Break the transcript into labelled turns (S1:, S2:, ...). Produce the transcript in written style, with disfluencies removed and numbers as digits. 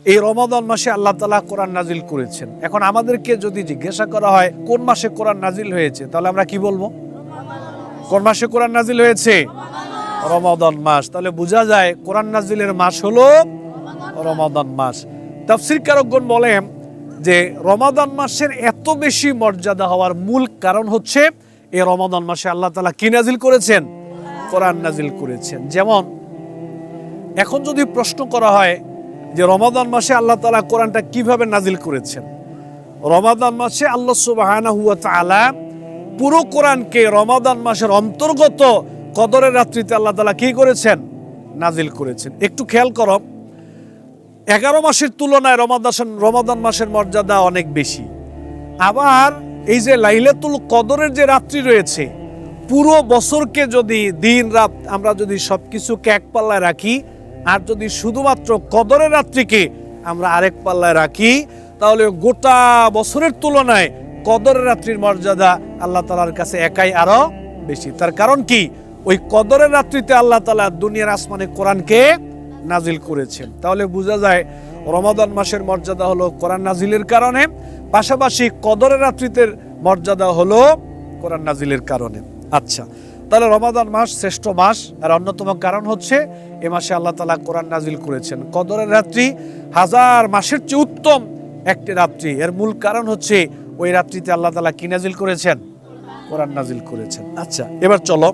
S1: এই রমাদান মাসে আল্লাহ তাআলা কোরআন নাজিল করেছেন। এখন আমাদেরকে যদি জিজ্ঞাসা করা হয় কোন মাসে কোরআন নাজিল হয়েছে, তাহলে আমরা কি বলবো? কোন মাসে কোরআন নাজিল হয়েছে? রমাদান মাস। তাহলে বোঝা যায় কোরআন নাজিলের মাস হলো রমাদান মাস। তাফসীরকারকগণ বলেন যে রমাদান মাসের এত বেশি মর্যাদা হওয়ার মূল কারণ হচ্ছে এই রমাদান মাসে আল্লাহ তাআলা কি নাজিল করেছেন? কোরআন নাজিল করেছেন। যেমন এখন যদি প্রশ্ন করা হয় যে রমাদান মাসে আল্লাহ তাআলা কোরআনটা কিভাবে নাজিল করেছেন, রমাদান মাসে আল্লাহ সুবহানাহু ওয়া তাআলা পুরো কোরআনকে রমাদান মাসের অন্তর্গত কদরের রাত্রিতে আল্লাহ তাআলা কি করেছেন? নাজিল করেছেন। একটু খেয়াল করো, 11 মাসের তুলনায় রমাদান মাসের মর্যাদা অনেক বেশি। আবার এই যে লাইলাতুল কদরের যে রাত্রি রয়েছে, পুরো বছরকে যদি দিন রাত আমরা যদি সবকিছুকে এক পাল্লায় রাখি, আর যদি শুধুমাত্র কদরের রাত্রিকে আমরা আরেক পাল্লায় রাখি, তাহলে গোটা বছরের তুলনায় কদরের রাত্রির মর্যাদা আল্লাহ তাআলার কাছে একাই আরো বেশি। তার কারণ কি? ওই কদরের রাত্রিতে আল্লাহ তাআলা দুনিয়ার আসমানে কোরআনকে নাজিল করেছেন। তাহলে বোঝা যায় রমাদান মাসের মর্যাদা হলো কোরআন নাজিলের কারণে, পাশাপাশি কদরের রাত্রিতে মর্যাদা হলো কোরআন নাজিলের কারণে। আচ্ছা, তাহলে রমাদান মাস শ্রেষ্ঠ মাস, আর অন্যতম কারণ হচ্ছে এ মাসে আল্লাহ তাআলা কোরআন নাজিল করেছেন। কদরের রাত্রি 1000 মাসের চেয়ে উত্তম একটি রাত্রি। এর মূল কারণ হচ্ছে ওই রাত্রিতে আল্লাহ তাআলা কি নাজিল করেছেন? কোরআন নাজিল করেছেন। আচ্ছা, এবার চলো